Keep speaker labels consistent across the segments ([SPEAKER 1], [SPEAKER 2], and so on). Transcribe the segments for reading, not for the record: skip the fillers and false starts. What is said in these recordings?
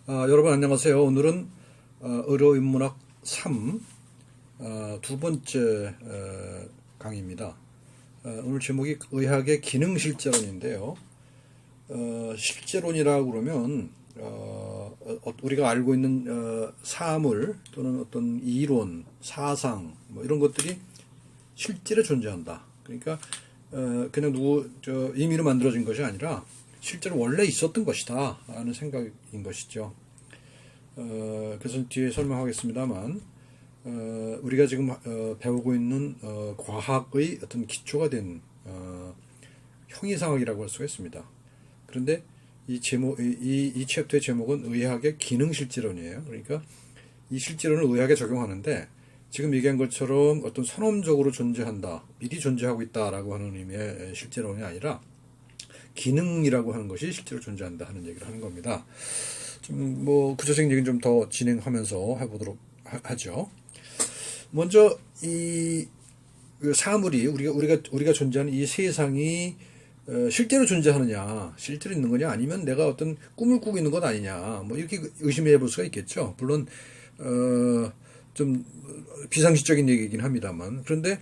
[SPEAKER 1] 여러분 안녕하세요. 오늘은 의료인문학 3 두 번째 강의입니다. 오늘 제목이 의학의 기능실제론인데요. 실제론이라고 그러면 우리가 알고 있는 사물 또는 어떤 이론, 사상 뭐 이런 것들이 실제로 존재한다. 그러니까 그냥 임의로 만들어진 것이 아니라 실제로 원래 있었던 것이다 하는 생각인 것이죠. 그래서 뒤에 설명하겠습니다만 우리가 지금 배우고 있는 과학의 어떤 기초가 된 형이상학이라고 할 수가 있습니다. 그런데 이 챕터의 제목은 의학의 기능실제론이에요. 그러니까 이 실제론을 의학에 적용하는데 지금 얘기한 것처럼 어떤 선언적으로 존재한다, 미리 존재하고 있다라고 하는 의미의 실제론이 아니라 기능이라고 하는 것이 실제로 존재한다 하는 얘기를 하는 겁니다. 좀 구체적인 얘기는 좀 더 진행하면서 해보도록 하죠. 먼저 이 사물이 우리가 존재하는 이 세상이 실제로 존재하느냐, 실제로 있는 거냐, 아니면 내가 어떤 꿈을 꾸고 있는 것 아니냐, 이렇게 의심해 볼 수가 있겠죠. 물론 좀 비상식적인 얘기이긴 합니다만, 그런데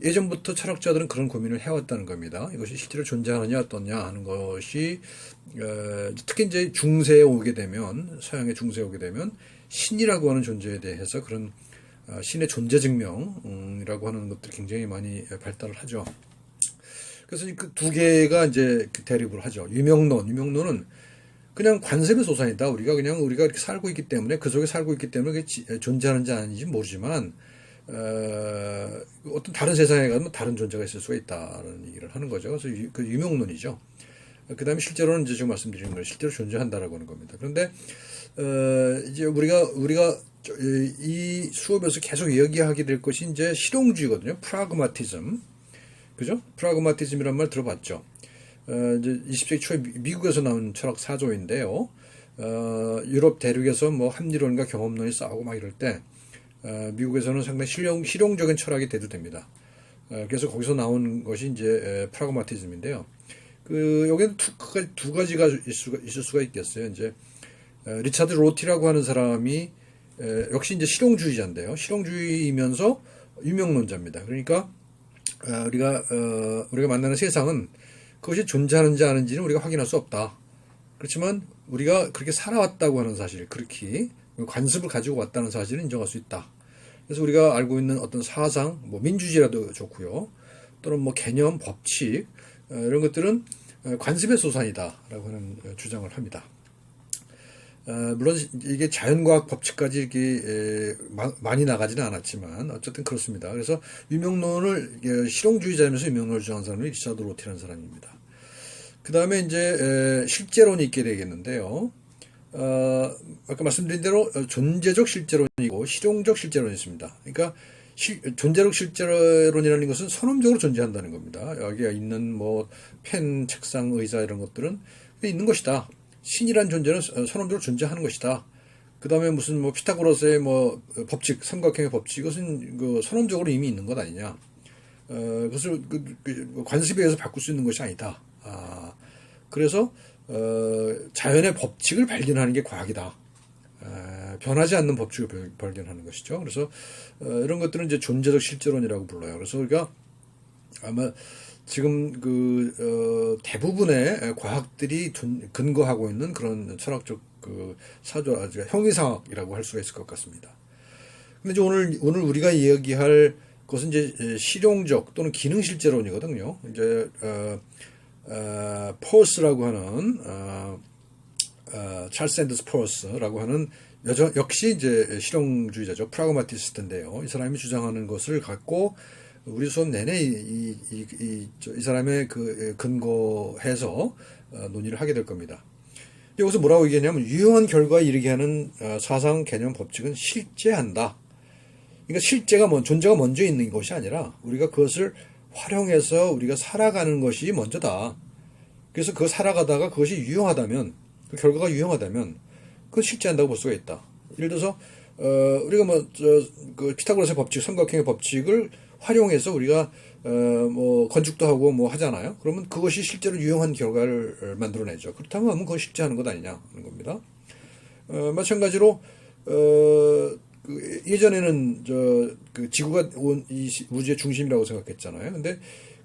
[SPEAKER 1] 예전부터 철학자들은 그런 고민을 해왔다는 겁니다. 이것이 실제로 존재하느냐 어떠냐 하는 것이 특히 이제 중세에 오게 되면, 서양의 중세에 오게 되면 신이라고 하는 존재에 대해서 그런 신의 존재 증명이라고 하는 것들이 굉장히 많이 발달을 하죠. 그래서 그 두 개가 이제 대립을 하죠. 유명론은 그냥 관습의 소산이다. 우리가 이렇게 살고 있기 때문에, 그 속에 살고 있기 때문에 그게 존재하는지 아닌지 모르지만 어떤 다른 세상에 가면 다른 존재가 있을 수가 있다는 얘기를 하는 거죠. 그래서 그 유명론이죠. 그 다음에 실제로는 이제 지금 말씀드리는 거예요. 실제로 존재한다라고 하는 겁니다. 그런데 이제 우리가 이 수업에서 계속 이야기하게 될 것이 이제 실용주의거든요. 프라그마티즘, 그죠? 프라그마티즘이란 말 들어봤죠. 이제 20세기 초에 미국에서 나온 철학 사조인데요. 유럽 대륙에서 합리론과 경험론이 싸우고 막 이럴 때 미국에서는 상당히 실용적인 철학이 대두됩니다. 그래서 거기서 나온 것이 이제 프라그마티즘인데요. 여기는 두 가지가 있을 수가 있겠어요. 이제 리차드 로티라고 하는 사람이 역시 이제 실용주의자인데요. 실용주의이면서 유명론자입니다. 그러니까 우리가 만나는 세상은 그것이 존재하는지 아닌지는 우리가 확인할 수 없다. 그렇지만 우리가 그렇게 살아왔다고 하는 사실, 그렇게 관습을 가지고 왔다는 사실을 인정할 수 있다. 그래서 우리가 알고 있는 어떤 사상, 민주주의라도 좋고요. 또는 개념, 법칙, 이런 것들은 관습의 소산이다라고 하는 주장을 합니다. 물론 이게 자연과학 법칙까지 이렇게 많이 나가지는 않았지만 어쨌든 그렇습니다. 그래서 유명론을 실용주의자이면서 유명론을 주장하는 사람이 리차드 로티라는 사람입니다. 그 다음에 이제 실제론이 있게 되겠는데요. 아까 말씀드린 대로 존재적 실제론이고 실용적 실제론이 있습니다. 그러니까 존재적 실제론이라는 것은 선언적으로 존재한다는 겁니다. 여기에 있는 펜, 책상, 의자 이런 것들은 있는 것이다. 신이란 존재는 선언적으로 존재하는 것이다. 그 다음에 무슨 피타고라스의 법칙, 삼각형의 법칙, 이것은 선언적으로 이미 있는 것 아니냐. 그것을 관습에 의해서 바꿀 수 있는 것이 아니다. 그래서 자연의 법칙을 발견하는 게 과학이다. 변하지 않는 법칙을 발견하는 것이죠. 그래서 이런 것들은 이제 존재적 실제론이라고 불러요. 그래서 우리가 아마 지금 대부분의 과학들이 근거하고 있는 그런 철학적 형이상학이라고 할 수가 있을 것 같습니다. 근데 이제 오늘 우리가 이야기할 것은 이제 실용적 또는 기능 실제론이거든요. 이제 포스라고 하는 찰스 샌더스 포스라고 하는 역시 이제 실용주의자죠. 프라그마티스트인데요. 이 사람이 주장하는 것을 갖고 우리 수업 내내 이 사람의 근거해서 논의를 하게 될 겁니다. 여기서 뭐라고 얘기하냐면 유효한 결과에 이르게 하는 사상, 개념, 법칙은 실제한다. 그러니까 존재가 먼저 있는 것이 아니라 우리가 그것을 활용해서 우리가 살아가는 것이 먼저다. 그래서 살아가다가 그것이 유용하다면, 그 결과가 유용하다면 그건 실제한다고 볼 수가 있다. 예를 들어서 우리가 피타고라스의 법칙, 삼각형의 법칙을 활용해서 우리가 건축도 하고 하잖아요. 그러면 그것이 실제로 유용한 결과를 만들어내죠. 그렇다면 그건 실제하는 것 아니냐 하는 겁니다. 마찬가지로 예전에는 그 지구가 이 우주의 중심이라고 생각했잖아요. 근데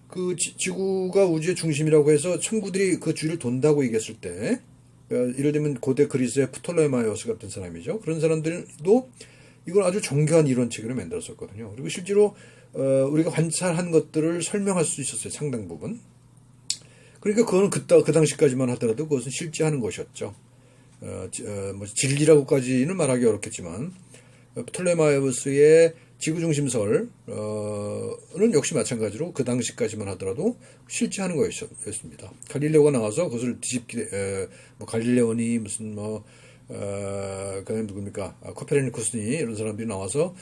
[SPEAKER 1] 그 지구가 우주의 중심이라고 해서 천구들이 그 주위를 돈다고 얘기했을 때, 예를 들면 고대 그리스의 프톨레마이오스 같은 사람이죠. 그런 사람들도 이걸 아주 정교한 이론 체계를 만들었었거든요. 그리고 실제로 우리가 관찰한 것들을 설명할 수 있었어요. 상당 부분. 그러니까 그거는 그 당시까지만 하더라도 그것은 실제 하는 것이었죠. 뭐 진리라고까지는 말하기 어렵겠지만 프톨레마이오스의 지구중심설은 역시 마찬가지로 그 당시까지만 하더라도 실제 하는 거였습니다. 갈릴레오가 나와서 그것을 뒤집기, 뭐 갈릴레오니 무슨 그다음에 누굽니까? 코페르니쿠스니 이런 사람들이 나와서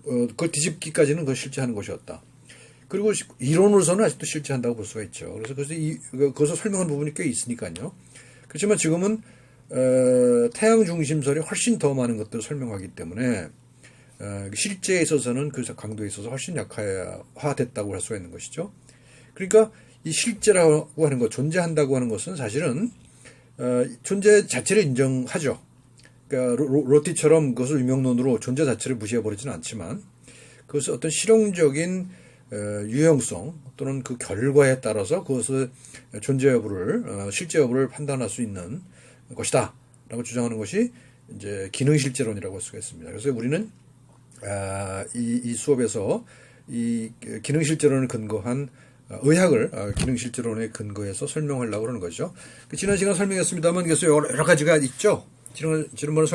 [SPEAKER 1] 그걸 뒤집기까지는 그걸 실제 하는 것이었다. 그리고 이론으로서는 아직도 실제 한다고 볼 수가 있죠. 그래서 그것을 설명한 부분이 꽤 있으니까요. 그렇지만 지금은 태양 중심설이 훨씬 더 많은 것들을 설명하기 때문에 실제에 있어서는 그 강도에 있어서 훨씬 약화됐다고 할 수가 있는 것이죠. 그러니까 이 실제라고 하는 것, 존재한다고 하는 것은 사실은 존재 자체를 인정하죠. 그러니까 로티처럼 그것을 유명론으로 존재 자체를 무시해버리지는 않지만 그것을 어떤 실용적인 유형성 또는 그 결과에 따라서 그것을 존재 여부를 실제 여부를 판단할 수 있는 것이다 라고 주장하는 것이 이제 기능실제론이라고 할 수가 있습니다. 그래서 우리는 이 수업에서 이 기능실제론을 근거한 의학을 기능실제론에 근거해서 설명하려고 하는 거죠. 지난 시간 설명했습니다만 그래서 여러 가지가 있죠. 지난번에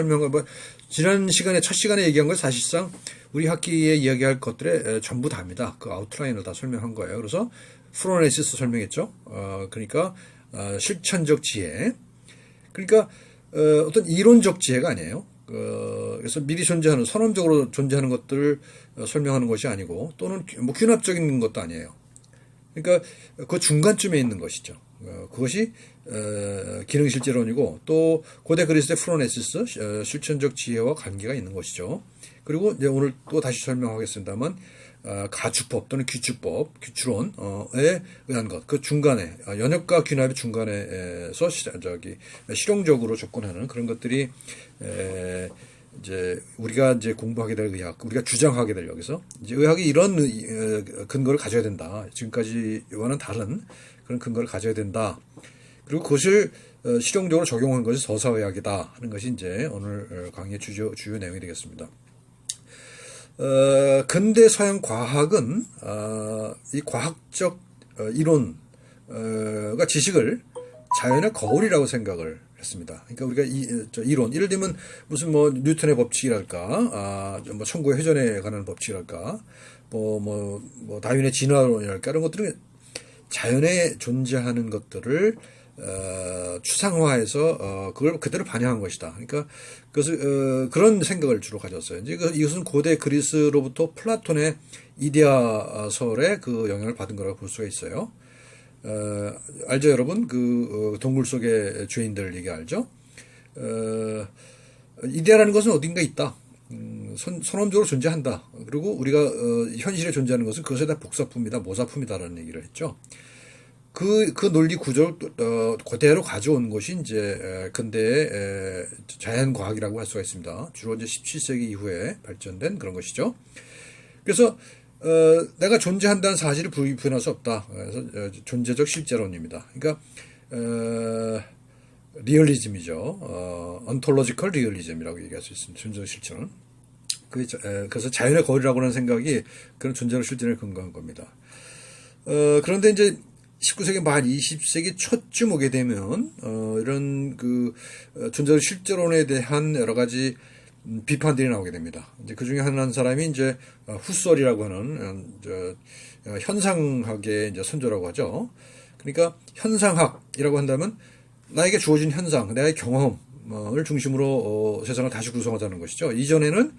[SPEAKER 1] 지난 시간에 첫 시간에 얘기한 건 사실상 우리 학기에 이야기할 것들의 전부 다입니다. 그 아웃라인을 다 설명한 거예요. 그래서 프로네시스 설명했죠. 그러니까 실천적 지혜. 그러니까 어떤 이론적 지혜가 아니에요. 그래서 미리 존재하는 선언적으로 존재하는 것들을 설명하는 것이 아니고 또는 뭐 균합적인 것도 아니에요. 그러니까 그 중간쯤에 있는 것이죠. 그것이 기능실제론이고 또 고대 그리스의 프로네시스 실천적 지혜와 관계가 있는 것이죠. 그리고 이제 오늘 또 다시 설명하겠습니다만 가추법 또는 규추론에 의한 것, 그 중간에 연역과 균합의 중간에서 실용적으로 접근하는 그런 것들이 이제 우리가 이제 공부하게 될 의학, 우리가 주장하게 될 여기서 이제 의학이 이런 근거를 가져야 된다. 지금까지와는 다른 그런 근거를 가져야 된다. 그리고 그것을 실용적으로 적용한 것이 서사의학이다 하는 것이 이제 오늘 강의의 주요 내용이 되겠습니다. 근대 서양 과학은 이 과학적 이론가 지식을 자연의 거울이라고 생각을 했습니다. 그러니까 우리가 이론, 예를 들면 무슨 뭐 뉴턴의 법칙이랄까, 뭐 천구의 회전에 관한 법칙이랄까, 뭐 다윈의 진화론이랄까 이런 것들은 자연에 존재하는 것들을 추상화해서 그걸 그대로 반영한 것이다. 그러니까 그것을 그런 생각을 주로 가졌어요. 이제 이것은 고대 그리스로부터 플라톤의 이데아설의 그 영향을 받은 거라고 볼 수가 있어요. 알죠, 여러분? 동굴 속의 죄인들 얘기 알죠? 이데아라는 것은 어딘가 있다. 선언적으로 존재한다. 그리고 우리가 현실에 존재하는 것은 그것에 다 복사품이다, 모사품이다라는 얘기를 했죠. 그 논리 구조를 그대로 가져온 것이 이제 근대의 자연과학이라고 할 수가 있습니다. 주로 이제 17세기 이후에 발전된 그런 것이죠. 그래서 내가 존재한다는 사실을 부인할 수 없다. 그래서 존재적 실제론입니다. 그러니까 리얼리즘이죠. ontological realism이라고 얘기할 수 있습니다. 존재적 실제론. 그래서 자연의 거울이라고 하는 생각이 그런 존재적 실제론에 근거한 겁니다. 그런데 이제 19세기 말 20세기 초쯤 오게 되면 이런 존재적 실제론에 대한 여러 가지 비판들이 나오게 됩니다. 이제 그 중에 한 사람이 이제 후설이라고 하는 현상학의 이제 선조라고 하죠. 그러니까 현상학이라고 한다면 나에게 주어진 현상, 나의 경험을 중심으로 세상을 다시 구성하자는 것이죠. 이전에는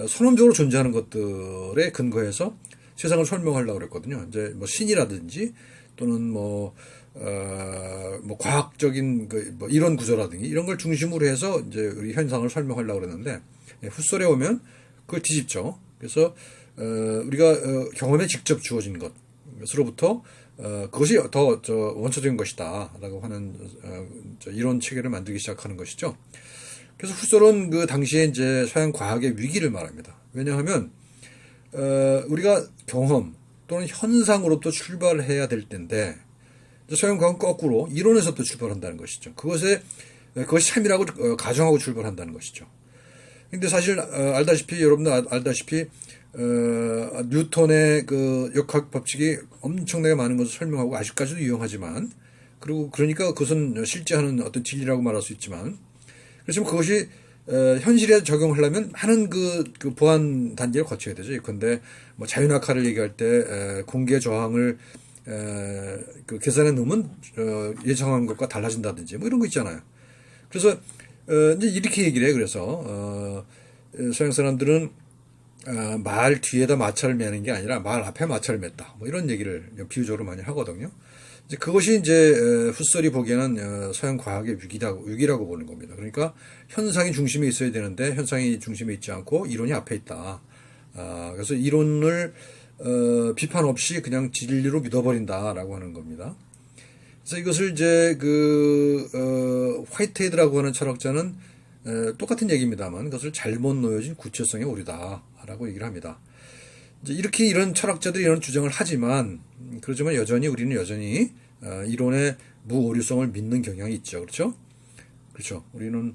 [SPEAKER 1] 선언적으로 존재하는 것들에 근거해서 세상을 설명하려고 그랬거든요. 이제 뭐 신이라든지 또는 과학적인 뭐 이론 구조라든지 이런 걸 중심으로 해서 이제 우리 현상을 설명하려고 그랬는데 후설에 오면 그걸 뒤집죠. 그래서 우리가 경험에 직접 주어진 것으로부터 그것이 더 원초적인 것이다라고 하는 이론 체계를 만들기 시작하는 것이죠. 그래서 후설은 그 당시에 이제 서양 과학의 위기를 말합니다. 왜냐하면 우리가 경험 또는 현상으로부터 출발해야 될 텐데 서양 과학은 거꾸로 이론에서부터 출발한다는 것이죠. 그것이 참이라고 가정하고 출발한다는 것이죠. 근데 사실 알다시피 여러분들 알다시피 뉴턴의 그 역학 법칙이 엄청나게 많은 것을 설명하고 아직까지도 유용하지만 그리고 그러니까 그것은 실제하는 어떤 진리라고 말할 수 있지만 그렇지만 그것이 현실에 적용하려면 많은 그 보안 단계를 거쳐야 되죠. 예컨대 뭐 자연학화를 얘기할 때 공기의 저항을 그 계산해 놓으면 예상한 것과 달라진다든지 뭐 이런 거 있잖아요. 그래서 이제 이렇게 얘기를 해. 그래서 서양 사람들은 말 뒤에다 마차를 매는 게 아니라 말 앞에 마차를 맸다. 뭐 이런 얘기를 비유적으로 많이 하거든요. 이제 그것이 이제 후설이 보기에는 서양 과학의 위기라고 보는 겁니다. 그러니까 현상이 중심에 있어야 되는데 현상이 중심에 있지 않고 이론이 앞에 있다. 그래서 이론을 비판 없이 그냥 진리로 믿어버린다라고 하는 겁니다. 그래서 이것을 이제 화이트헤드라고 하는 철학자는 똑같은 얘기입니다만 그것을 잘못 놓여진 구체성의 오류다라고 얘기를 합니다. 이제 이렇게 이런 철학자들이 이런 주장을 하지만 그렇지만 우리는 여전히 이론의 무오류성을 믿는 경향이 있죠. 그렇죠? 그렇죠. 우리는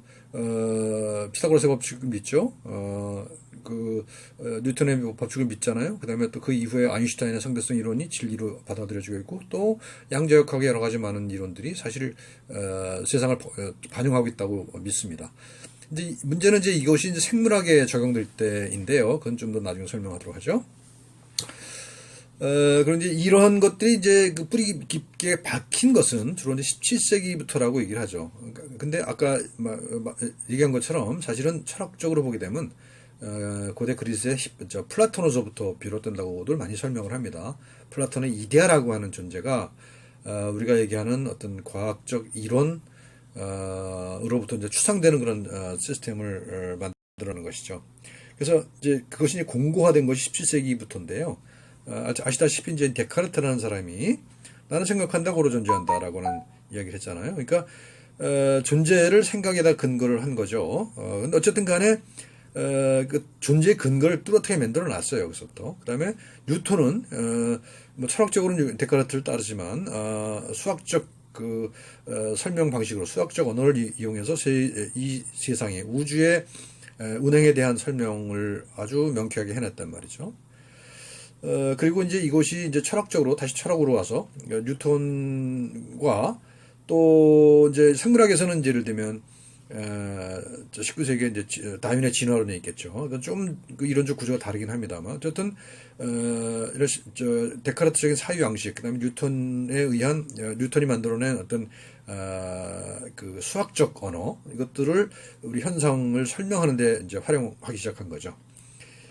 [SPEAKER 1] 피타고라스의 법칙을 믿죠. 뉴턴의 법칙을 믿잖아요. 그 다음에 또 그 이후에 아인슈타인의 상대성 이론이 진리로 받아들여지고 있고 또 양자역학의 여러 가지 많은 이론들이 사실 세상을 반영하고 있다고 믿습니다. 이제 문제는 이제 이것이 이제 생물학에 적용될 때인데요. 그건 좀 더 나중에 설명하도록 하죠. 그런데 이러한 것들이 이제 그 뿌리 깊게 박힌 것은 주로 이제 17세기부터라고 얘기를 하죠. 근데 아까 얘기한 것처럼 사실은 철학적으로 보게 되면 고대 그리스의 플라톤으로부터 비롯된다고들 많이 설명을 합니다. 플라톤의 이데아라고 하는 존재가 우리가 얘기하는 어떤 과학적 이론 으로부터 이제 추상되는 그런 시스템을 만들어낸 것이죠. 그래서 이제 그것이 이제 공고화된 것이 17세기부터인데요. 아시다시피 이제 데카르트라는 사람이 나는 생각한다 고로 존재한다라고 하는 이야기를 했잖아요. 그러니까 존재를 생각에다 근거를 한 거죠. 근데 어쨌든 간에 그 존재의 근거를 뚜렷하게 만들어 놨어요. 여기서부터. 그 다음에 뉴턴은 뭐 철학적으로는 데카르트를 따르지만 수학적 설명 방식으로 수학적 언어를 이용해서 이 세상의 우주의 운행에 대한 설명을 아주 명쾌하게 해냈단 말이죠. 그리고 이제 이것이 이제 철학적으로 다시 철학으로 와서 뉴턴과 또 이제 생물학에서는 이제 예를 들면 19세기에 이제 다윈의 진화론이 있겠죠. 좀 이론적 구조가 다르긴 합니다만 어쨌든 이런 데카르트적인 사유 양식, 그다음에 뉴턴에 의한 뉴턴이 만들어낸 어떤 그 수학적 언어 이것들을 우리 현상을 설명하는데 이제 활용하기 시작한 거죠.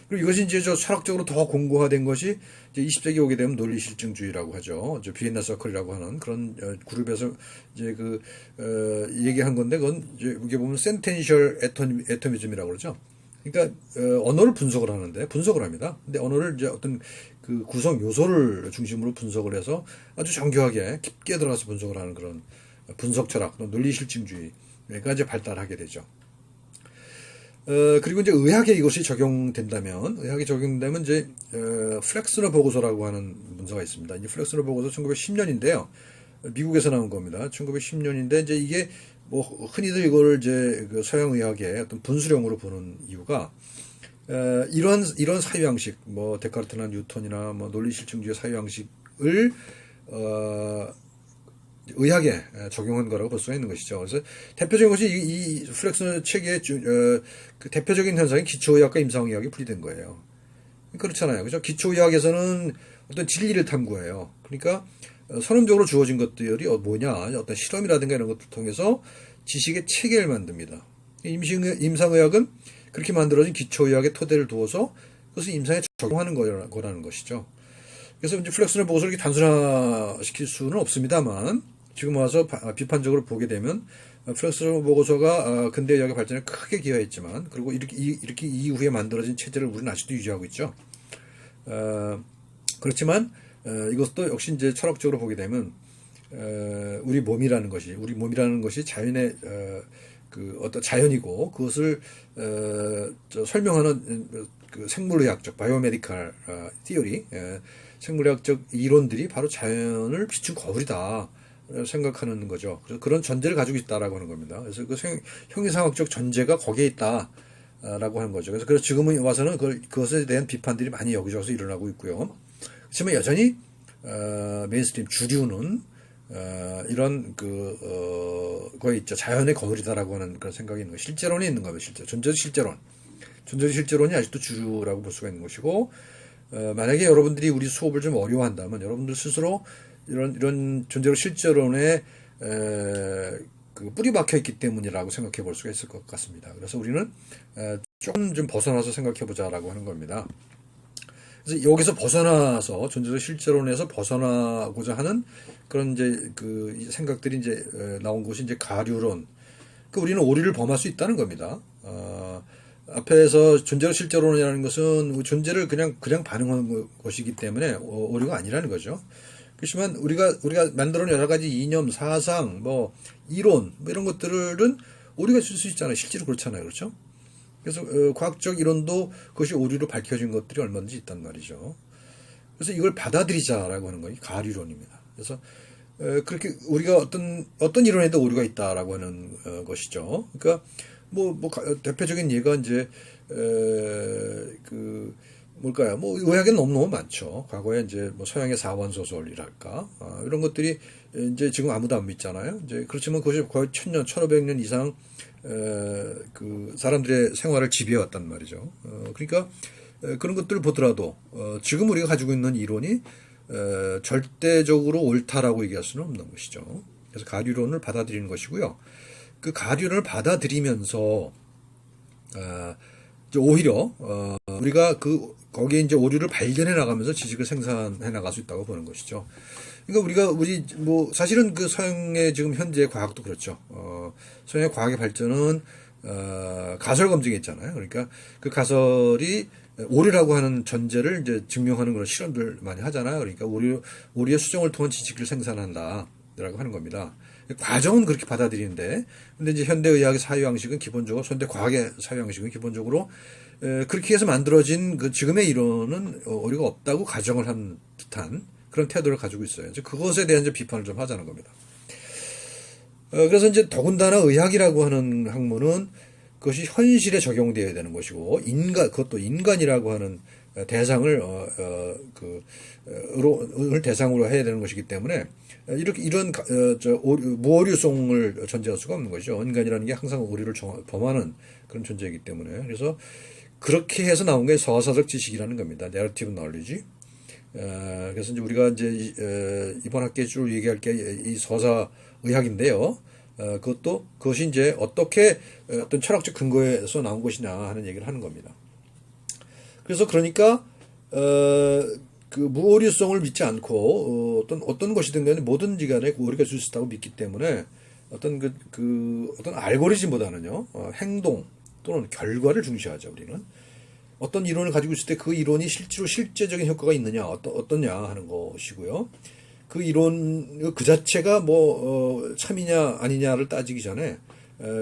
[SPEAKER 1] 그리고 이것이 이제 철학적으로 더 공고화된 것이 이제 20세기 오게 되면 논리 실증주의라고 하죠. 비엔나 서클이라고 하는 그런 그룹에서 이제 얘기한 건데 그건 이제 이게 보면 센텐셜 애토미즘이라고 그러죠. 그러니까 언어를 분석을 합니다. 근데 언어를 이제 어떤 그 구성 요소를 중심으로 분석을 해서 아주 정교하게 깊게 들어가서 분석을 하는 그런 분석 철학, 논리 실증주의가 이제 발달하게 되죠. 그리고 이제 의학에 이것이 적용된다면 이제, 플렉스너 보고서라고 하는 문서가 있습니다. 이 플렉스너 보고서 1910년인데요. 미국에서 나온 겁니다. 1910년인데, 이제 이게 뭐, 흔히들 이걸 이제 그 서양 의학의 어떤 분수령으로 보는 이유가, 이런 사유양식, 뭐, 데카르트나 뉴턴이나 뭐, 논리실증주의 사유양식을, 의학에 적용한 거라고 볼 수가 있는 것이죠. 그래서 대표적인 것이 이 플렉스너 체계의 그 대표적인 현상이 기초의학과 임상의학이 분리된 거예요. 그렇잖아요. 그죠? 기초의학에서는 어떤 진리를 탐구해요. 그러니까 선언적으로 주어진 것들이 뭐냐, 어떤 실험이라든가 이런 것들 통해서 지식의 체계를 만듭니다. 임상의학은 그렇게 만들어진 기초의학의 토대를 두어서 그것을 임상에 적용하는 거라는 것이죠. 그래서 이제 플렉스너 보고서를 이렇게 단순화시킬 수는 없습니다만 지금 와서 비판적으로 보게 되면 플렉스너 보고서가 근대의학의 발전에 크게 기여했지만 그리고 이렇게 이후에 만들어진 체제를 우리는 아직도 유지하고 있죠. 그렇지만 이것도 역시 이제 철학적으로 보게 되면 우리 몸이라는 것이 자연의 그 어떤 자연이고 그것을 설명하는 그 생물의학적 바이오메디컬 티어리 생물의학적 이론들이 바로 자연을 비춘 거울이다 생각하는 거죠. 그래서 그런 전제를 가지고 있다라고 하는 겁니다. 그래서 그 형이상학적 전제가 거기에 있다라고 하는 거죠. 그래서 지금은 와서는 그것에 대한 비판들이 많이 여기저기서 일어나고 있고요. 그렇지만 여전히 메인스트림 주류는 이런 거에 있죠. 자연의 거울이다라고 하는 그런 생각이 있는 거. 실제론이 있는 거예요. 존재적 실제론. 존재적 실제론이 아직도 주류라고 볼 수가 있는 것이고, 만약에 여러분들이 우리 수업을 좀 어려워한다면 여러분들 스스로 이런 존재적 실제론에 그 뿌리 박혀 있기 때문이라고 생각해 볼 수가 있을 것 같습니다. 그래서 우리는 조금 좀 벗어나서 생각해 보자라고 하는 겁니다. 그래서 여기서 벗어나서 존재적 실제론에서 벗어나고자 하는 그런 이제 그 생각들이 이제 나온 것이 이제 가류론. 그 우리는 오류를 범할 수 있다는 겁니다. 앞에서 존재적 실제론이라는 것은 존재를 그냥 반응하는 것이기 때문에 오류가 아니라는 거죠. 그렇지만 우리가 만들어낸 여러 가지 이념, 사상, 뭐 이론 뭐 이런 것들은 오류가 있을 수 있잖아요. 실제로 그렇잖아요, 그렇죠? 그래서 과학적 이론도 그것이 오류로 밝혀진 것들이 얼마든지 있단 말이죠. 그래서 이걸 받아들이자라고 하는 것이 가류론입니다. 그래서 그렇게 우리가 어떤 이론에도 오류가 있다라고 하는 것이죠. 그러니까 뭐 대표적인 예가 이제 그 뭘까요? 뭐 의학에는 너무 많죠. 과거에 이제 뭐 서양의 사원 소설이랄까 이런 것들이 이제 지금 아무도 안 믿잖아요. 이제 그렇지만 그것이 거의 1000년, 1500년 이상 그 사람들의 생활을 지배해왔단 말이죠. 그러니까 그런 것들을 보더라도 지금 우리가 가지고 있는 이론이 절대적으로 옳다라고 얘기할 수는 없는 것이죠. 그래서 가류론을 받아들이는 것이고요. 그 가류론을 받아들이면서 오히려 우리가 거기에 이제 오류를 발견해 나가면서 지식을 생산해 나갈 수 있다고 보는 것이죠. 그러니까 우리 뭐 사실은 그 서양의 지금 현재 과학도 그렇죠. 서양의 과학의 발전은 가설 검증에 있잖아요. 그러니까 그 가설이 오류라고 하는 전제를 이제 증명하는 그런 실험들 많이 하잖아요. 그러니까 오류의 수정을 통한 지식을 생산한다라고 하는 겁니다. 과정은 그렇게 받아들이는데, 근데 이제 현대의학의 사유양식은 기본적으로, 현대과학의 사유양식은 기본적으로, 그렇게 해서 만들어진 그 지금의 이론은 오류가 없다고 가정을 한 듯한 그런 태도를 가지고 있어요. 이제 그것에 대한 이제 비판을 좀 하자는 겁니다. 그래서 이제 더군다나 의학이라고 하는 학문은 그것이 현실에 적용되어야 되는 것이고, 그것도 인간이라고 하는 대상을, 대상으로 해야 되는 것이기 때문에, 이런 무오류성을 전제할 수가 없는 것이죠. 인간이라는 게 항상 오류를 범하는 그런 존재이기 때문에. 그래서 그렇게 해서 나온 게 서사적 지식이라는 겁니다. Narrative Knowledge. 그래서 이제 우리가 이제 이번 학기에 쭉 얘기할 게 이 서사 의학인데요. 그것이 이제 어떻게 어떤 철학적 근거에서 나온 것이냐 하는 얘기를 하는 겁니다. 그래서 그러니까 그 무오류성을 믿지 않고 어떤 것이든 간에 뭐든지 간에 오류가 있을 수 있다고 믿기 때문에 어떤 어떤 알고리즘보다는요 행동 또는 결과를 중시하죠. 우리는 어떤 이론을 가지고 있을 때 그 이론이 실제로 실제적인 효과가 있느냐 어떠냐 하는 것이고요. 그 이론 그 자체가 뭐 참이냐 아니냐를 따지기 전에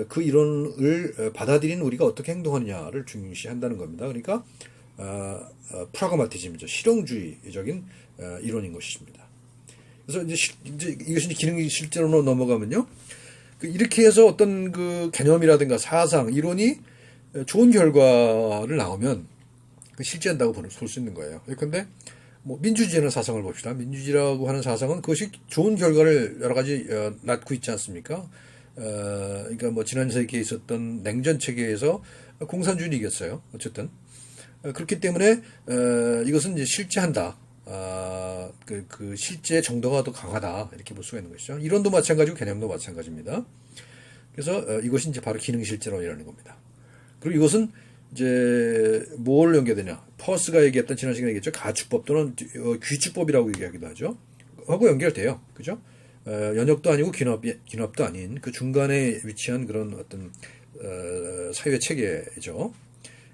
[SPEAKER 1] 그 이론을 받아들이는 우리가 어떻게 행동하느냐를 중시한다는 겁니다. 그러니까 프라그마티즘이죠. 실용주의적인 이론인 것입니다. 그래서 이제 이것이 기능 실제로 넘어가면요. 이렇게 해서 어떤 그 개념이라든가 사상, 이론이 좋은 결과를 나오면 실제한다고 볼 수 있는 거예요. 그런데 뭐 민주주의라는 사상을 봅시다. 민주주의라고 하는 사상은 그것이 좋은 결과를 여러 가지 낳고 있지 않습니까? 그러니까 뭐 지난 세기에 있었던 냉전 체계에서 공산주의는 이겼어요. 어쨌든 그렇기 때문에 이것은 이제 실제한다. 그 실제 정도가 더 강하다 이렇게 볼 수가 있는 것이죠. 이론도 마찬가지고 개념도 마찬가지입니다. 그래서 이것이 이제 바로 기능 실제론이라는 겁니다. 그리고 이것은 이제 뭘 연결되냐? 퍼스가 얘기했던 지난 시간에 얘기했죠. 가축법 또는 귀축법이라고 얘기하기도 하죠. 하고 연결돼요. 그죠? 연역도 아니고 귀납도 아닌 그 중간에 위치한 그런 어떤 사회 체계죠.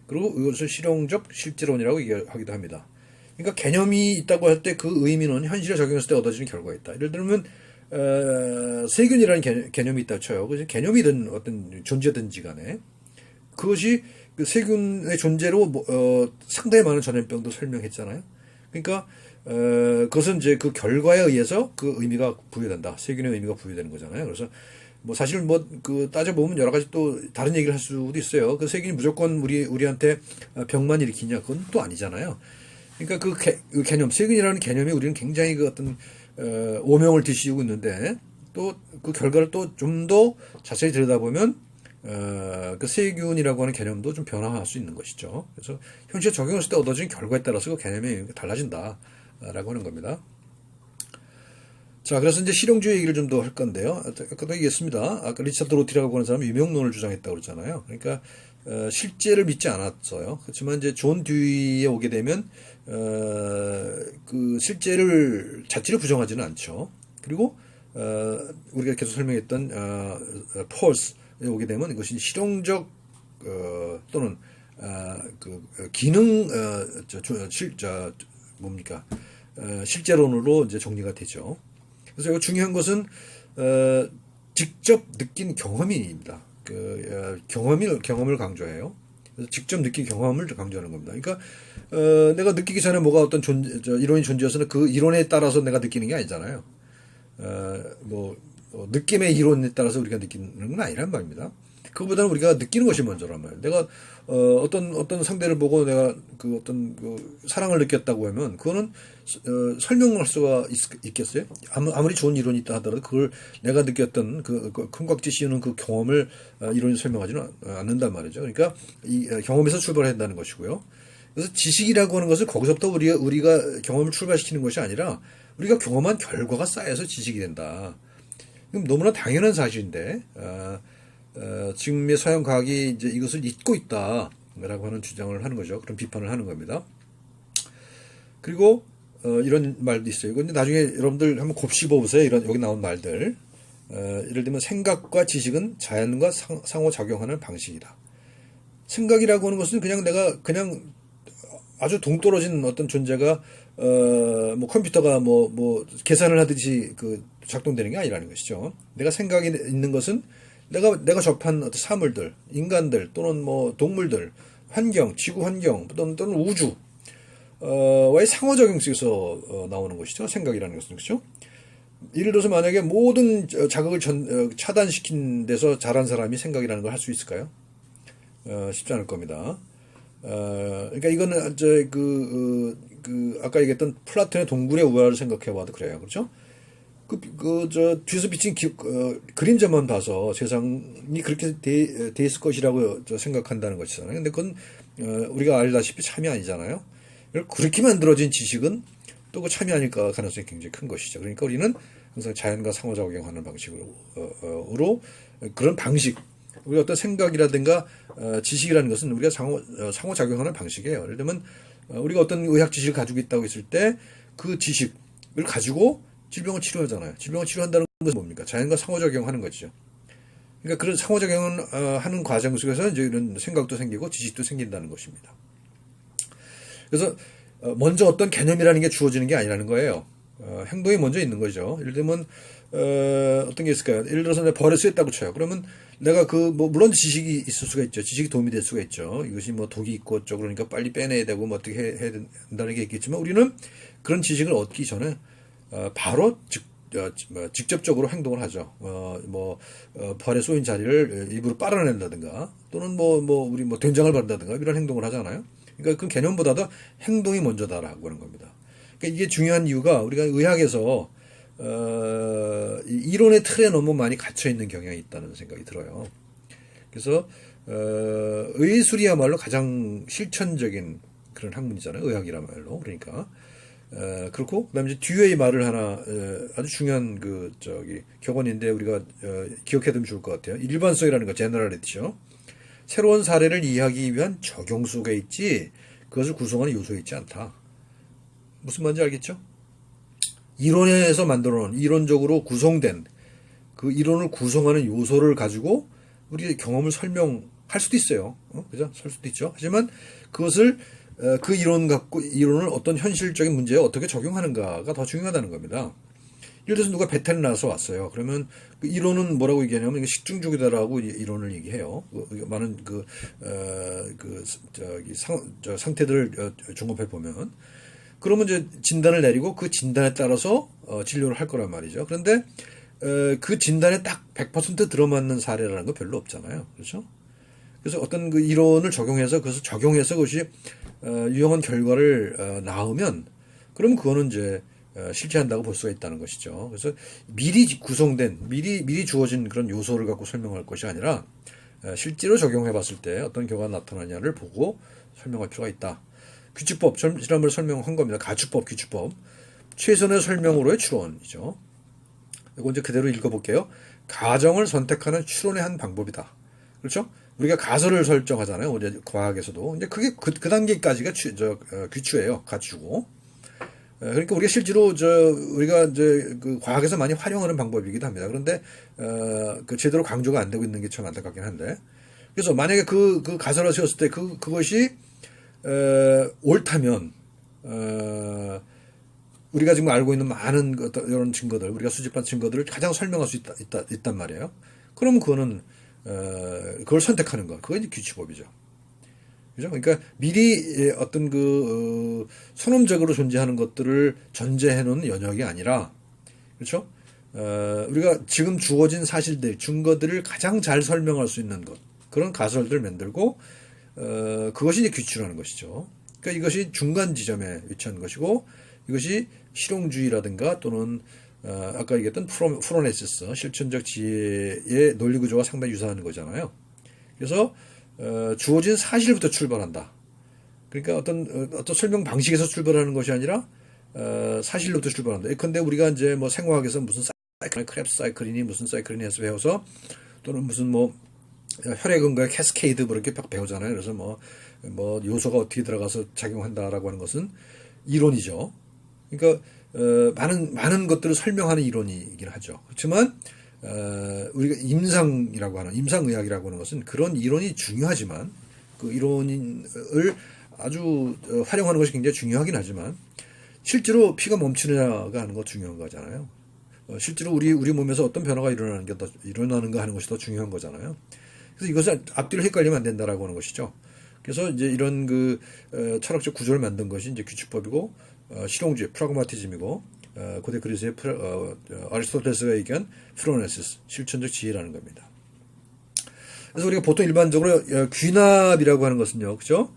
[SPEAKER 1] 그리고 이것을 실용적 실제론이라고 얘기하기도 합니다. 그러니까 개념이 있다고 할 때 그 의미는 현실에 적용했을 때 얻어지는 결과가 있다. 예를 들면 세균이라는 개념이 있다고 쳐요. 그래서 개념이든 어떤 존재든지 간에 그것이 그 세균의 존재로 상당히 많은 전염병도 설명했잖아요. 그러니까 그것은 이제 그 결과에 의해서 그 의미가 부여된다. 세균의 의미가 부여되는 거잖아요. 그래서 뭐 사실 뭐 그 따져보면 여러 가지 또 다른 얘기를 할 수도 있어요. 그 세균이 무조건 우리한테 병만 일으키냐? 그건 또 아니잖아요. 그러니까 그 개념, 세균이라는 개념이 우리는 굉장히 그 어떤 오명을 뒤씌우고 있는데 또 그 결과를 또 좀 더 자세히 들여다보면 그 세균이라고 하는 개념도 좀 변화할 수 있는 것이죠. 그래서 현실에 적용했을 때 얻어진 결과에 따라서 그 개념이 달라진다라고 하는 겁니다. 자, 그래서 이제 실용주의 얘기를 좀 더 할 건데요. 아까도 얘기했습니다. 아까 리차드 로티라고 하는 사람이 유명론을 주장했다고 그랬잖아요. 그러니까 실제를 믿지 않았어요. 그렇지만 이제 존 듀이에 오게 되면 그 실제를 자체를 부정하지는 않죠. 그리고 우리가 계속 설명했던 폴스에 오게 되면 이것이 실용적 또는 그 기능 뭡니까 실제론으로 이제 정리가 되죠. 그래서 중요한 것은 직접 느낀 경험입니다. 경험을 강조해요. 그래서 직접 느낀 경험을 강조하는 겁니다. 그러니까 내가 느끼기 전에 뭐가 어떤 이론이 존재해서는 그 이론에 따라서 내가 느끼는 게 아니잖아요. 느낌의 이론에 따라서 우리가 느끼는 건 아니란 말입니다. 그거보다는 우리가 느끼는 것이 먼저란 말이에요. 내가 어떤 상대를 보고 내가 그 어떤 그 사랑을 느꼈다고 하면 그거는 설명할 수가 있겠어요? 아무리 좋은 이론이 있다 하더라도 그걸 내가 느꼈던 그 콩깍지 씌우는 그 경험을 이론이 설명하지는 않는단 말이죠. 그러니까 이 경험에서 출발한다는 것이고요. 그래서 지식이라고 하는 것을 거기서부터 우리가 경험을 출발시키는 것이 아니라 우리가 경험한 결과가 쌓여서 지식이 된다. 그럼 너무나 당연한 사실인데 지금의 서양 과학이 이제 이것을 잊고 있다라고 하는 주장을 하는 거죠. 그런 비판을 하는 겁니다. 그리고 이런 말도 있어요. 근데 나중에 여러분들 한번 곱씹어 보세요. 여기 나온 말들. 예를 들면 생각과 지식은 자연과 상호작용하는 방식이다. 생각이라고 하는 것은 그냥 내가 그냥 아주 동떨어진 어떤 존재가 컴퓨터가 계산을 하듯이 그 작동되는 게 아니라는 것이죠. 내가 생각이 있는 것은 내가 접한 어떤 사물들, 인간들 또는 동물들, 환경, 지구 환경 또는 우주 와의 상호작용 속에서 나오는 것이죠. 생각이라는 것은 그렇죠. 예를 들어서 만약에 모든 자극을 차단시킨 데서 자란 사람이 생각이라는 걸 할 수 있을까요? 쉽지 않을 겁니다. 그러니까 이거는 아까 얘기했던 플라톤의 동굴의 우화를 생각해봐도 그래요. 그렇죠? 뒤에서 비친 그림자만 봐서 세상이 그렇게 돼 있을 것이라고 생각한다는 것이잖아요. 근데 그건, 우리가 알다시피 참이 아니잖아요. 그렇게 만들어진 지식은 또 그 참이 아닐 가능성이 굉장히 큰 것이죠. 그러니까 우리는 항상 자연과 상호작용하는 방식으로 그런 방식, 우리가 어떤 생각이라든가 지식이라는 것은 우리가 상호작용하는 방식이에요. 예를 들면 우리가 어떤 의학 지식을 가지고 있다고 했을 때 그 지식을 가지고 질병을 치료하잖아요. 질병을 치료한다는 것은 뭡니까? 자연과 상호작용하는 거죠. 그러니까 그런 상호작용을 하는 과정 속에서 이제 이런 생각도 생기고 지식도 생긴다는 것입니다. 그래서 먼저 어떤 개념이라는 게 주어지는 게 아니라는 거예요. 행동이 먼저 있는 거죠. 예를 들면 어떤 게 있을까요? 예를 들어서 내가 벌에 쏘였다고 쳐요. 그러면 내가 물론 지식이 있을 수가 있죠. 지식이 도움이 될 수가 있죠. 이것이 독이 있고 어쩌고 그러니까 빨리 빼내야 되고 어떻게 해야 된다는 게 있겠지만 우리는 그런 지식을 얻기 전에 바로 직접적으로 행동을 하죠. 벌에 쏘인 자리를 일부러 빨아낸다든가 또는 우리 된장을 바른다든가 이런 행동을 하잖아요. 그러니까 그 개념보다도 행동이 먼저다라고 하는 겁니다. 그러니까 이게 중요한 이유가 우리가 의학에서 이론의 틀에 너무 많이 갇혀 있는 경향이 있다는 생각이 들어요. 그래서 의술이야말로 가장 실천적인 그런 학문이잖아요. 의학이라말로. 그러니까 그렇고 그다음에 이제 뒤에 말을 하나 아주 중요한 격언인데 우리가 기억해두면 좋을 것 같아요. 일반성이라는 거, 제너럴리티죠. 새로운 사례를 이해하기 위한 적용 속에 있지 그것을 구성하는 요소에 있지 않다. 무슨 말인지 알겠죠? 이론에서 만들어놓은 이론적으로 구성된 그 이론을 구성하는 요소를 가지고 우리 경험을 설명할 수도 있어요. 그죠? 설 수도 있죠. 하지만 그것을 그 이론을 어떤 현실적인 문제에 어떻게 적용하는가가 더 중요하다는 겁니다. 예를 들어서 누가 배탈이 나서 왔어요. 그러면 그 이론은 뭐라고 얘기하냐면 이게 식중독이다라고 이론을 얘기해요. 많은 상태들을 종합해 보면. 그러면 이제 진단을 내리고 그 진단에 따라서 진료를 할 거란 말이죠. 그런데 그 진단에 딱 100% 들어맞는 사례라는 거 별로 없잖아요. 그렇죠? 그래서 어떤 그 이론을 적용해서 그것을 적용해서 그것이 유용한 결과를 낳으면 그러면 그거는 이제 실제한다고 볼 수가 있다는 것이죠. 그래서 미리 구성된 미리 주어진 그런 요소를 갖고 설명할 것이 아니라 실제로 적용해 봤을 때 어떤 결과가 나타나냐를 보고 설명할 필요가 있다. 규칙법 지난번에 설명한 겁니다. 가축법 규칙법 최선의 설명으로의 추론이죠. 이거 이제 그대로 읽어볼게요. 가정을 선택하는 추론의 한 방법이다. 그렇죠? 우리가 가설을 설정하잖아요. 이제 과학에서도. 이제 그게 그 단계까지가 규추예요. 가추고. 그러니까 우리가 실제로 우리가 이제 그 과학에서 많이 활용하는 방법이기도 합니다. 그런데 그 제대로 강조가 안 되고 있는 게 참 안타깝긴 한데. 그래서 만약에 그 가설을 세웠을 때 그것이 옳다면 우리가 지금 알고 있는 많은 이런 증거들, 우리가 수집한 증거들을 가장 설명할 수 있단 말이에요. 그러면 그거는 그걸 선택하는 거, 그건 이제 규칙법이죠. 그죠? 그러니까 미리 어떤 선험적으로 존재하는 것들을 전제해 놓은 영역이 아니라, 그렇죠? 우리가 지금 주어진 사실들, 증거들을 가장 잘 설명할 수 있는 것, 그런 가설들을 만들고, 그것이 이제 규칙이라는 것이죠. 그러니까 이것이 중간 지점에 위치한 것이고, 이것이 실용주의라든가 또는 아까 얘기했던 프로네시스, 실천적 지혜의 논리 구조와 상당히 유사한 거잖아요. 그래서 주어진 사실부터 출발한다. 그러니까 어떤 설명 방식에서 출발하는 것이 아니라 사실로부터 출발한다. 근데 우리가 이제 뭐 생화학에서 무슨 사이클, 크랩스 사이클이니 무슨 사이클이니 해서 배워서 또는 무슨 뭐 혈액응고의 캐스케이드 뭐 이렇게 막 배우잖아요. 그래서 뭐 요소가 어떻게 들어가서 작용한다라고 하는 것은 이론이죠. 그러니까 많은 것들을 설명하는 이론이긴 하죠. 그렇지만 우리가 임상의학이라고 하는 것은 그런 이론이 중요하지만 그 이론을 아주 활용하는 것이 굉장히 중요하긴 하지만 실제로 피가 멈추느냐가 하는 거 중요한 거잖아요. 실제로 우리 몸에서 어떤 변화가 일어나는가 하는 것이 더 중요한 거잖아요. 그래서 이것을 앞뒤로 헷갈리면 안 된다라고 하는 것이죠. 그래서 이제 이런 철학적 구조를 만든 것이 이제 규칙법이고 실용주의, 프라그마티즘이고 고대 그리스의 아리스토텔레스가 얘기한 프로네시스, 실천적 지혜라는 겁니다. 그래서 우리가 보통 일반적으로 귀납이라고 하는 것은요, 그죠?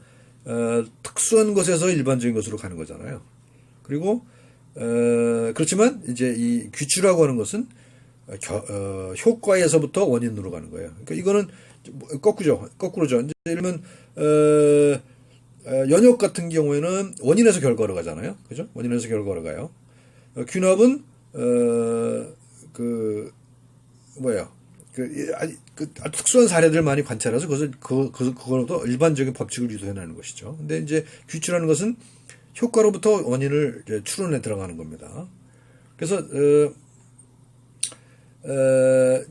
[SPEAKER 1] 특수한 것에서 일반적인 것으로 가는 거잖아요. 그리고 그렇지만 이제 이 규칙이라고 하는 것은 효과에서부터 원인으로 가는 거예요. 그러니까 이거는 거꾸로죠. 이제 예를 들면 연역 같은 경우에는 원인에서 결과로 가잖아요. 그죠? 원인에서 결과로 가요. 귀납은 아주 특수한 사례들을 많이 관찰해서 그걸로도 일반적인 법칙을 유도해내는 것이죠. 근데 이제 규칙이라는 것은 효과로부터 원인을 이제 추론해 들어가는 겁니다. 그래서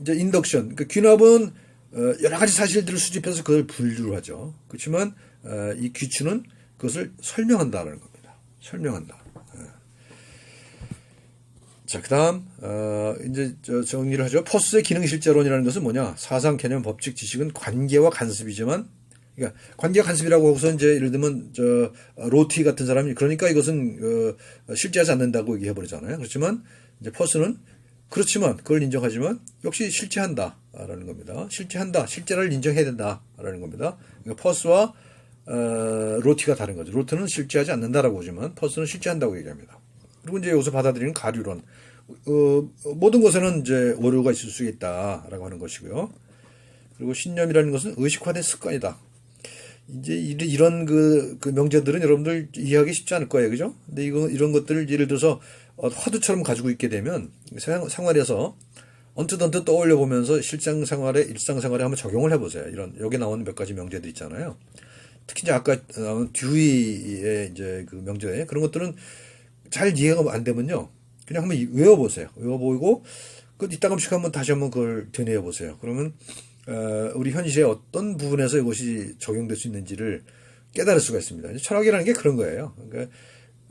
[SPEAKER 1] 이제 인덕션, 그 귀납은 여러 가지 사실들을 수집해서 그걸 분류를 하죠. 그렇지만 이 규칙은 그것을 설명한다라는 겁니다. 설명한다. 자, 그다음 이제 정리를 하죠. 퍼스의 기능실제론이라는 것은 뭐냐? 사상, 개념, 법칙, 지식은 관계와 간섭이지만, 그러니까 관계와 간섭이라고 하고서 이제 예를 들면 로티 같은 사람이 그러니까 이것은 실제하지 않는다고 얘기해 버리잖아요. 그렇지만 이제 퍼스는 그렇지만 그걸 인정하지만 역시 실제한다라는 겁니다. 실제한다, 실제를 인정해야 된다라는 겁니다. 그러니까 퍼스와 로티가 다른 거죠. 로트는 실제하지 않는다라고 하지만 퍼스는 실제한다고 얘기합니다. 그리고 이제 여기서 받아들이는 가류론, 모든 것에는 이제 오류가 있을 수 있다라고 하는 것이고요. 그리고 신념이라는 것은 의식화된 습관이다. 이제 이런 그 명제들은 여러분들 이해하기 쉽지 않을 거예요, 그죠? 근데 이런 것들을 예를 들어서 화두처럼 가지고 있게 되면 생활에서 언뜻 떠올려 보면서 일상생활에 한번 적용을 해보세요. 여기 나오는 몇 가지 명제들 있잖아요. 특히 이제 아까 나온 듀이의 이제 그 명제, 그런 것들은 잘 이해가 안 되면요, 그냥 한번 외워보세요. 외워보고 이따금씩 한번 다시 한번 그걸 되뇌어보세요. 그러면 우리 현실의 어떤 부분에서 이것이 적용될 수 있는지를 깨달을 수가 있습니다. 철학이라는 게 그런 거예요. 그러니까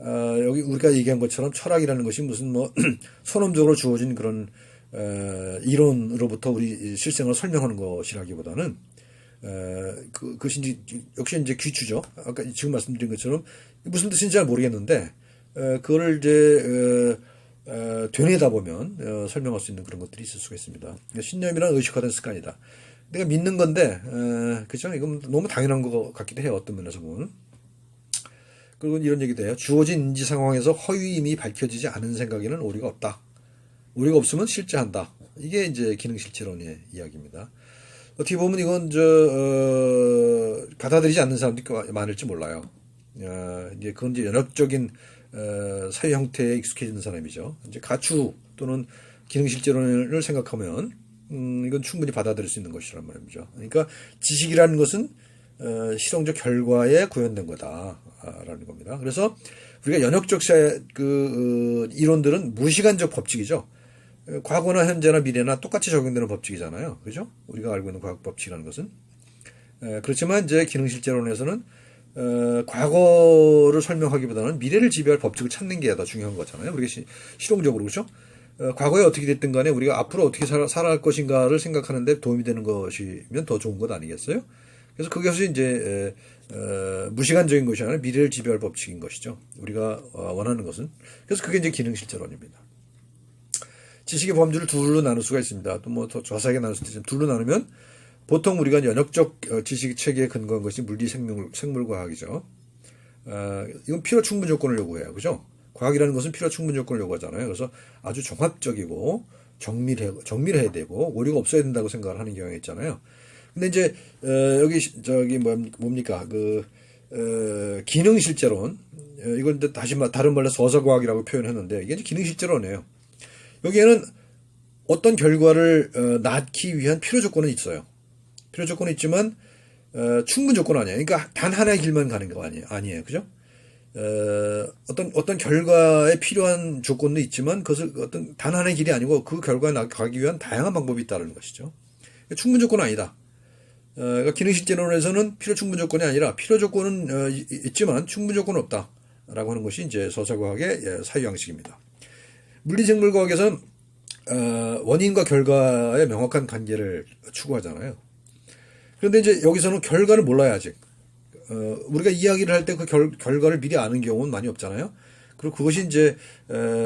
[SPEAKER 1] 여기 우리가 얘기한 것처럼 철학이라는 것이 무슨 뭐 선언적으로 주어진 그런 이론으로부터 우리 실생을 설명하는 것이라기보다는 그것이 이제 역시 이제 귀추죠. 아까 지금 말씀드린 것처럼 무슨 뜻인지 잘 모르겠는데 그거를 이제 되뇌다 보면 설명할 수 있는 그런 것들이 있을 수가 있습니다. 신념이란 의식화된 습관이다. 내가 믿는 건데 그죠? 이건 너무 당연한 것 같기도 해요. 어떤 면에서 보면. 그리고 이런 얘기도 해요. 주어진 인지 상황에서 허위임이 밝혀지지 않은 생각에는 오리가 없다. 오리가 없으면 실제한다. 이게 이제 기능실제론의 이야기입니다. 어떻게 보면 이건 받아들이지 않는 사람들이 많을지 몰라요. 이제 그건 이제 연역적인 사회 형태에 익숙해지는 사람이죠. 이제 가추 또는 기능실제론을 생각하면 이건 충분히 받아들일 수 있는 것이란 말이죠. 그러니까 지식이라는 것은 실용적 결과에 구현된 거다라는 겁니다. 그래서 우리가 연역적 이론들은 무시간적 법칙이죠. 과거나 현재나 미래나 똑같이 적용되는 법칙이잖아요. 그죠? 우리가 알고 있는 과학 법칙이라는 것은. 그렇지만 이제 기능실제론에서는 과거를 설명하기보다는 미래를 지배할 법칙을 찾는 게 더 중요한 거잖아요. 우리가 실용적으로 그렇죠? 과거에 어떻게 됐든 간에 우리가 앞으로 어떻게 살아갈 것인가를 생각하는데 도움이 되는 것이면 더 좋은 것 아니겠어요? 그래서 그것이 이제 무시간적인 것이 아니라 미래를 지배할 법칙인 것이죠. 우리가 원하는 것은. 그래서 그게 이제 기능실제론입니다. 지식의 범주를 둘로 나눌 수가 있습니다. 또 뭐 더 자세하게 나눌 수도 있지만 둘로 나누면 보통 우리가 연역적 지식 체계에 근거한 것이 물리 생물과학이죠. 이건 필요 충분 조건을 요구해요. 그죠? 과학이라는 것은 필요 충분 조건을 요구하잖아요. 그래서 아주 종합적이고 정밀해야 되고 오류가 없어야 된다고 생각을 하는 경향이 있잖아요. 근데 이제 저기 뭡니까 기능실제론 이건 다시 다른 말로 서사과학이라고 표현했는데 이게 이제 기능실제론이에요. 여기에는 어떤 결과를 낳기 위한 필요 조건은 있어요. 필요 조건은 있지만 충분 조건은 아니에요. 그러니까 단 하나의 길만 가는 거 아니에요. 그죠? 어떤 결과에 필요한 조건도 있지만 그것을 어떤 단 하나의 길이 아니고 그 결과에 가기 위한 다양한 방법이 있다는 것이죠. 충분 조건은 아니다. 그러니까 기능실제론에서는 필요 충분 조건이 아니라 필요 조건은 있지만 충분 조건은 없다라고 하는 것이 이제 서사과학의 사유 양식입니다. 물리생물과학에서는 원인과 결과의 명확한 관계를 추구하잖아요. 그런데 이제 여기서는 결과를 몰라요 아직. 우리가 이야기를 할 때 그 결과를 미리 아는 경우는 많이 없잖아요. 그리고 그것이 이제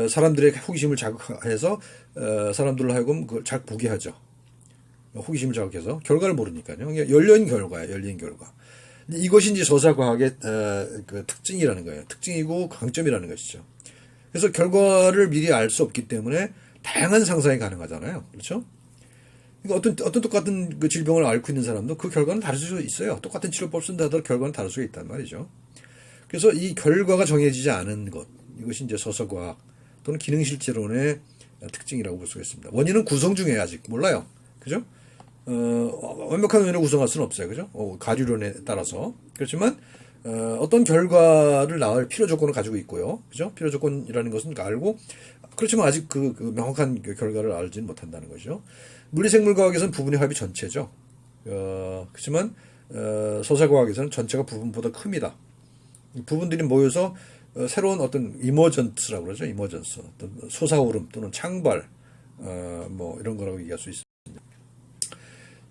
[SPEAKER 1] 사람들의 호기심을 자극해서 사람들로 하여금 그걸 잘 보게 하죠. 호기심을 자극해서 결과를 모르니까요. 열린 결과예요. 열린 결과. 이것이 이제 서사과학의 그 특징이라는 거예요. 특징이고 강점이라는 것이죠. 그래서 결과를 미리 알 수 없기 때문에 다양한 상상이 가능하잖아요. 그렇죠? 그러니까 어떤 똑같은 그 질병을 앓고 있는 사람도 그 결과는 다를 수 있어요. 똑같은 치료법 쓴다 하더라도 결과는 다를 수가 있단 말이죠. 그래서 이 결과가 정해지지 않은 것, 이것이 이제 서사과학 또는 기능실제론의 특징이라고 볼 수가 있습니다. 원인은 구성 중에 아직 몰라요. 그죠? 완벽한 원인을 구성할 수는 없어요. 그죠? 가류론에 따라서. 그렇지만 어떤 결과를 낳을 필요 조건을 가지고 있고요. 그죠? 필요 조건이라는 것은 알고, 그렇지만 아직 그 명확한 결과를 알지는 못한다는 거죠. 물리생물과학에서는 부분의 합이 전체죠. 그렇지만, 서사과학에서는 전체가 부분보다 큽니다. 부분들이 모여서 새로운 어떤 이머전스라고 그러죠. 이머전스. 어떤 솟아오름 또는 창발, 뭐 이런 거라고 얘기할 수 있습니다.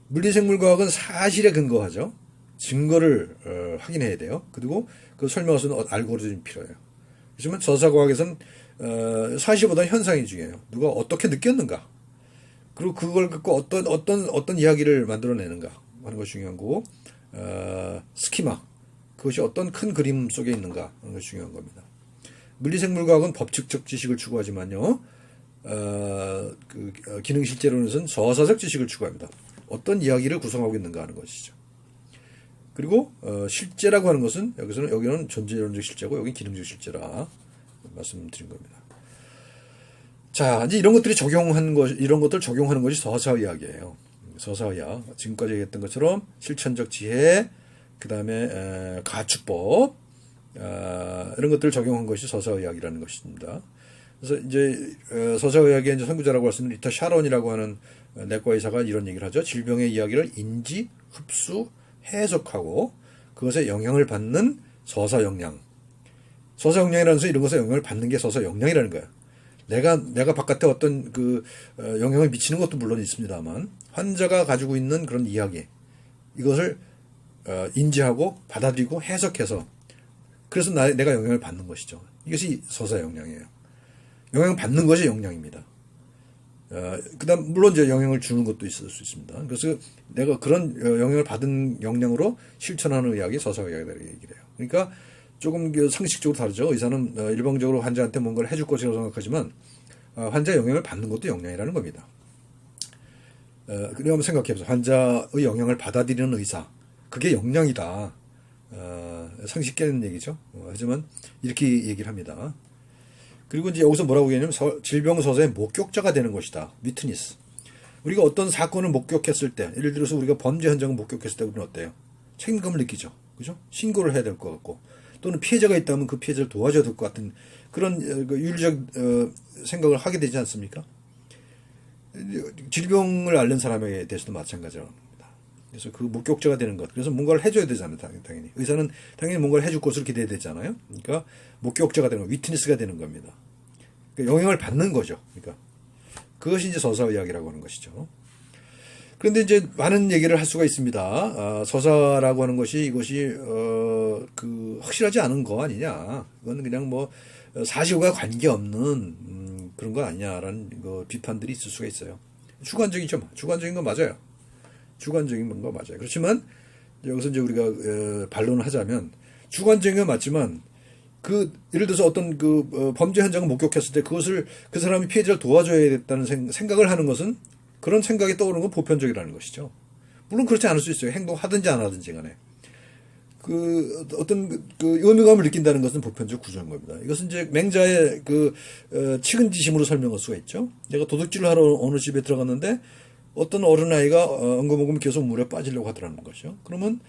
[SPEAKER 1] 물리생물과학은 사실에 근거하죠. 증거를 확인해야 돼요. 그리고 그 설명할 수 있는 알고리즘이 필요해요. 하지만 서사과학에서는 사실보다는 현상이 중요해요. 누가 어떻게 느꼈는가. 그리고 그걸 갖고 어떤 이야기를 만들어내는가 하는 것이 중요한 거고, 스키마. 그것이 어떤 큰 그림 속에 있는가 하는 것이 중요한 겁니다. 물리생물과학은 법칙적 지식을 추구하지만요, 기능실제론에서는 서사적 지식을 추구합니다. 어떤 이야기를 구성하고 있는가 하는 것이죠. 그리고 실제라고 하는 것은 여기는 존재론적 실제고 여기 기능적 실제라 말씀드린 겁니다. 자, 이제 이런 것들 적용하는 것이 서사의학이에요. 서사의학. 지금까지 얘기했던 것처럼 실천적 지혜, 그 다음에 가축법, 이런 것들을 적용한 것이 서사의학이라는 것입니다. 그래서 이제 서사의학의 이제 선구자라고 할 수 있는 리터 샤론이라고 하는 내과 의사가 이런 얘기를 하죠. 질병의 이야기를 인지, 흡수, 해석하고 그것에 영향을 받는 서사 역량. 서사 역량이라는 것은 이런 것에 영향을 받는 게 서사 역량이라는 거야. 내가 바깥에 어떤 영향을 미치는 것도 물론 있습니다만, 환자가 가지고 있는 그런 이야기, 이것을 인지하고 받아들이고 해석해서, 그래서 내가 영향을 받는 것이죠. 이것이 서사 역량이에요. 영향을 받는 것이 역량입니다. 그다음 물론 이제 영향을 주는 것도 있을 수 있습니다. 그래서 내가 그런 영향을 받은 역량으로 실천하는 의학이 서사 의학이라고 얘기를 해요. 그러니까 조금 상식적으로 다르죠. 의사는 일방적으로 환자한테 뭔가를 해줄 것이라고 생각하지만 환자의 영향을 받는 것도 역량이라는 겁니다. 그래 한번 생각해보세요. 환자의 영향을 받아들이는 의사, 그게 역량이다. 상식 깨는 얘기죠. 하지만 이렇게 얘기를 합니다. 그리고 이제 여기서 뭐라고 얘기하냐면 질병 서사의 목격자가 되는 것이다. 위트니스. 우리가 어떤 사건을 목격했을 때, 예를 들어서 우리가 범죄 현장을 목격했을 때 우리는 어때요? 책임감을 느끼죠. 그죠? 신고를 해야 될 것 같고, 또는 피해자가 있다면 그 피해자를 도와줘야 될 것 같은 그런 윤리적 생각을 하게 되지 않습니까? 질병을 앓는 사람에 대해서도 마찬가지라고 합니다. 그래서 그 목격자가 되는 것. 그래서 뭔가를 해줘야 되잖아요. 당연히. 의사는 당연히 뭔가를 해줄 것으로 기대해야 되잖아요. 그러니까 목격자가 되는 거, 위트니스가 되는 겁니다. 그러니까 영향을 받는 거죠. 그러니까 그것이 이제 서사의학이라고 하는 것이죠. 그런데 이제 많은 얘기를 할 수가 있습니다. 서사라고 하는 것이 이것이 확실하지 않은 거 아니냐. 그건 그냥 뭐 사실과 관계없는 그런 거 아니냐라는 비판들이 있을 수가 있어요. 주관적이죠. 주관적인 건 맞아요. 주관적인 건 맞아요. 그렇지만 여기서 이제 우리가 반론을 하자면 주관적인 건 맞지만 예를 들어서 어떤 범죄 현장을 목격했을 때 그것을 그 사람이 피해자를 도와줘야겠다는 생각을 하는 것은 그런 생각이 떠오르는 건 보편적이라는 것이죠. 물론 그렇지 않을 수 있어요. 행동하든지 안 하든지 간에. 어떤 의무감을 느낀다는 것은 보편적 구조인 겁니다. 이것은 이제 맹자의 측은지심으로 설명할 수가 있죠. 내가 도둑질을 하러 어느 집에 들어갔는데 어떤 어린아이가 엉금엉금 계속 물에 빠지려고 하더라는 거죠. 그러면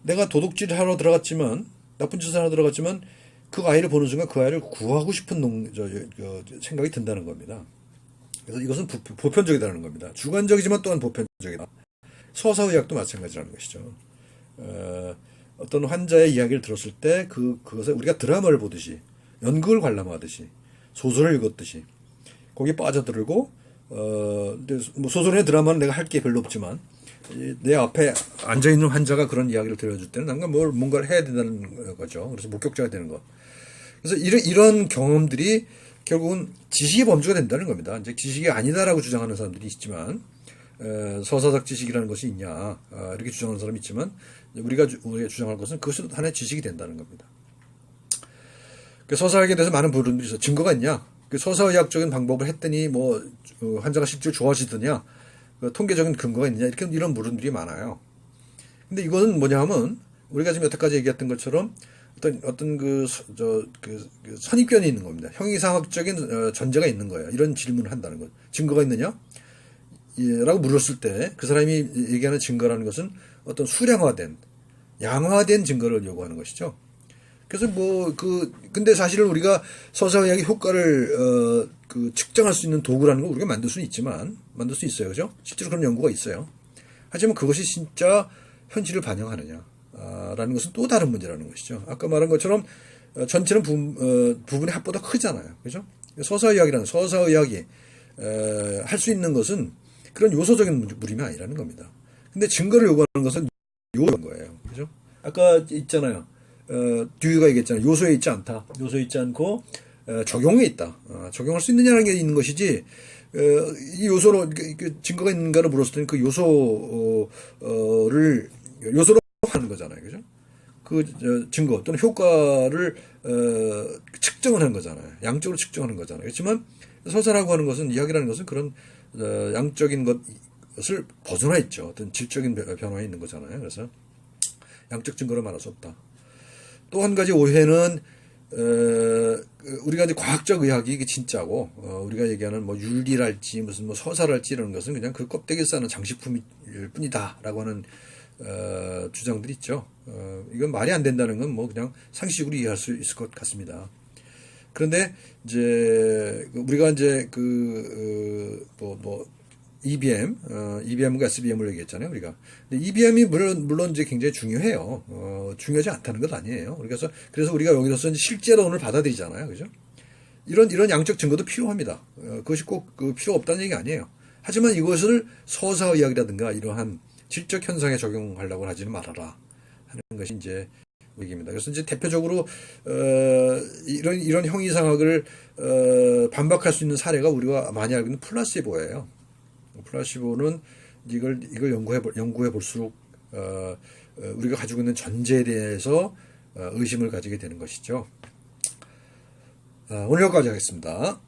[SPEAKER 1] 내가 도둑질을 하러 들어갔지만, 나쁜 짓을 하러 들어갔지만, 그 아이를 보는 순간 그 아이를 구하고 싶은 생각이 든다는 겁니다. 그래서 이것은 보편적이라는 겁니다. 주관적이지만 또한 보편적이다. 서사의학도 마찬가지라는 것이죠. 어떤 환자의 이야기를 들었을 때 그것에 우리가 드라마를 보듯이, 연극을 관람하듯이, 소설을 읽었듯이 거기에 빠져들고 뭐 소설의 드라마는 내가 할 게 별로 없지만 내 앞에 앉아있는 환자가 그런 이야기를 들려줄 때는 난가 뭔가를 해야 된다는 거죠. 그래서 목격자가 되는 것. 그래서 이런 경험들이 결국은 지식의 범주가 된다는 겁니다. 이제 지식이 아니다라고 주장하는 사람들이 있지만, 서사적 지식이라는 것이 있냐, 이렇게 주장하는 사람이 있지만, 우리가 주장할 것은 그것은 하나의 지식이 된다는 겁니다. 서사학에 대해서 많은 부분들이 있어. 증거가 있냐? 서사의학적인 방법을 했더니 환자가 실제로 좋아지더냐? 통계적인 근거가 있느냐? 이런 물음들이 많아요. 근데 이것은 뭐냐 하면, 우리가 지금 여태까지 얘기했던 것처럼, 어떤 선입견이 있는 겁니다. 형이상학적인 전제가 있는 거예요. 이런 질문을 한다는 것. 증거가 있느냐? 라고 물었을 때 그 사람이 얘기하는 증거라는 것은 어떤 수량화된, 양화된 증거를 요구하는 것이죠. 그래서 근데 사실은 우리가 서사의학의 효과를 측정할 수 있는 도구라는 걸 우리가 만들 수는 있지만, 만들 수 있어요. 그죠? 실제로 그런 연구가 있어요. 하지만 그것이 진짜 현실을 반영하느냐? 라는 것은 또 다른 문제라는 것이죠. 아까 말한 것처럼 전체는 부분의 합보다 크잖아요. 그죠? 서사의학이 할 수 있는 것은 그런 요소적인 무림이 아니라는 겁니다. 근데 증거를 요구하는 것은 요소인 거예요. 그죠? 아까 있잖아요. 듀이가 얘기했잖아요. 요소에 있지 않다. 요소에 있지 않고 적용에 있다. 적용할 수 있느냐는 게 있는 것이지, 이 요소로 증거가 있는가를 물었을 때는 그 요소로 하는 거잖아요. 그죠? 증거 또는 효과를 측정을 하는 거잖아요. 양적으로 측정하는 거잖아요. 그렇지만 서사라고 하는 것은, 이야기라는 것은 그런 양적인 것을 벗어나 있죠. 어떤 질적인 변화에 있는 거잖아요. 그래서 양적 증거로 말할 수 없다. 또 한 가지 오해는 우리가 이제 과학적 의학이 이게 진짜고, 우리가 얘기하는 윤리랄지 무슨 서사랄지 이런 것은 그냥 그 껍데기 싸는 장식품일 뿐이다라고 하는 주장들이 있죠. 이건 말이 안 된다는 건 그냥 상식으로 이해할 수 있을 것 같습니다. 그런데 이제 우리가 이제 EBM과 SBM을 얘기했잖아요, 우리가. 근데 EBM이 물론 이제 굉장히 중요해요. 중요하지 않다는 것 아니에요. 그래서 우리가 여기서 이제 실제론을 받아들이잖아요. 그죠? 이런 양적 증거도 필요합니다. 그것이 꼭 필요 없다는 얘기 아니에요. 하지만 이것을 서사의학이라든가 이러한 질적 현상에 적용하려고 하지는 말아라 하는 것이 이제 얘기입니다. 그래서 이제 대표적으로 이런 형이상학을 반박할 수 있는 사례가 우리가 많이 알고 있는 플라시보예요. 플라시보는 이걸 연구해 볼수록 우리가 가지고 있는 전제에 대해서 의심을 가지게 되는 것이죠. 오늘 여기까지 하겠습니다.